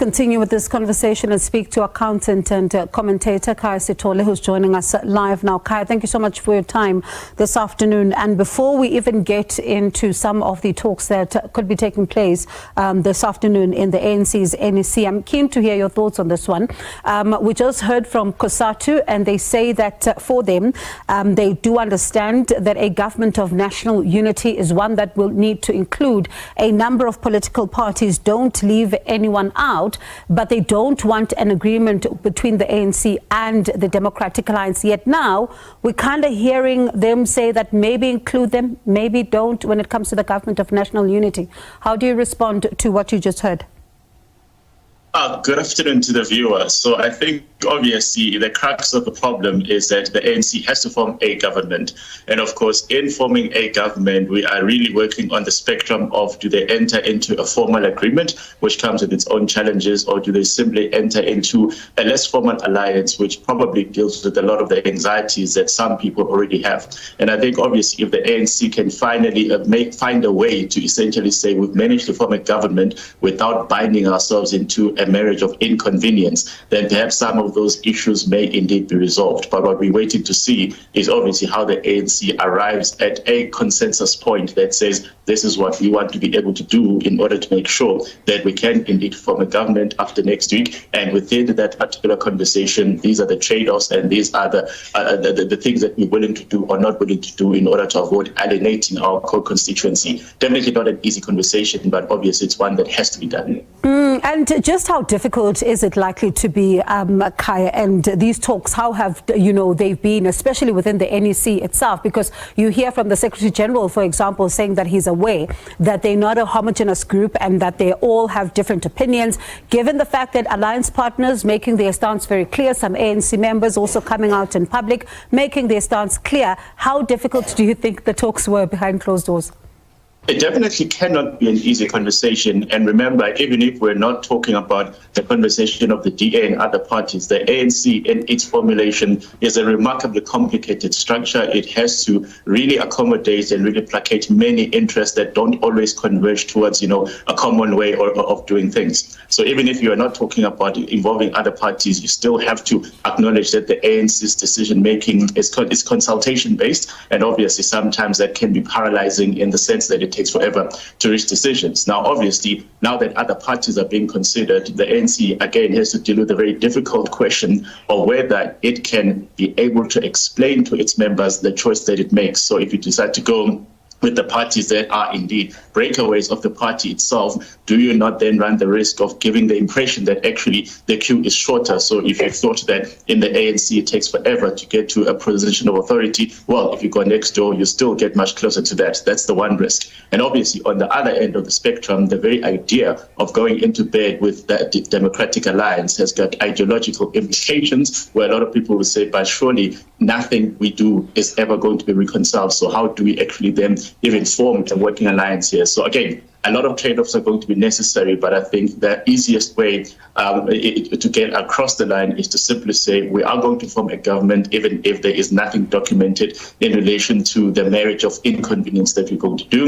continue with this conversation and speak to accountant and commentator Khaya Sithole, who's joining us live now. Khaya, thank you so much for your time this afternoon. And before we even get into some of the talks that could be taking place this afternoon in the ANC's NEC, I'm keen to hear your thoughts on this one. We just heard from COSATU, and they say that for them, they do understand that a government of national unity is one that will need to include a number of political parties. Don't leave anyone out, but they don't want an agreement between the ANC and the Democratic Alliance. Yet now we're kind of hearing them say that maybe include them, maybe don't when it comes to the government of national unity. How do you respond to what you just heard? Good afternoon to the viewer. So I think obviously the crux of the problem is that the ANC has to form a government. And of course, in forming a government, we are really working on the spectrum of, do they enter into a formal agreement, which comes with its own challenges, or do they simply enter into a less formal alliance, which probably deals with a lot of the anxieties that some people already have. And I think obviously if the ANC can finally find a way to essentially say we've managed to form a government without binding ourselves into a marriage of inconvenience, then perhaps some of those issues may indeed be resolved. But what we're waiting to see is obviously how the ANC arrives at a consensus point that says this is what we want to be able to do in order to make sure that we can indeed form a government after next week. And within that particular conversation, these are the trade-offs and these are the things that we're willing to do or not willing to do in order to avoid alienating our core constituency. Definitely not an easy conversation, but obviously it's one that has to be done. And just how difficult is it likely to be, Khaya, and these talks, how have, they've been, especially within the NEC itself? Because you hear from the Secretary General, for example, saying that he's aware that they're not a homogeneous group and that they all have different opinions. Given the fact that alliance partners making their stance very clear, some ANC members also coming out in public, making their stance clear, how difficult do you think the talks were behind closed doors? It definitely cannot be an easy conversation. And remember, even if we're not talking about the conversation of the DA and other parties, the ANC in its formulation is a remarkably complicated structure. It has to really accommodate and really placate many interests that don't always converge towards, a common way of doing things. So even if you're not talking about involving other parties, you still have to acknowledge that the ANC's decision-making is consultation-based. And obviously, sometimes that can be paralyzing in the sense that it takes forever to reach decisions. Now, obviously, now that other parties are being considered, the ANC again has to deal with a very difficult question of whether it can be able to explain to its members the choice that it makes. So if you decide to go with the parties that are indeed breakaways of the party itself, do you not then run the risk of giving the impression that actually the queue is shorter? So if you thought that in the ANC it takes forever to get to a position of authority, well, if you go next door, you still get much closer to that. That's the one risk. And obviously on the other end of the spectrum, the very idea of going into bed with the Democratic Alliance has got ideological implications, where a lot of people will say, but surely nothing we do is ever going to be reconciled. So how do we actually then even form a working alliance here? So again, a lot of trade-offs are going to be necessary, but I think the easiest way to get across the line is to simply say we are going to form a government, even if there is nothing documented in relation to the marriage of inconvenience that we're going to do.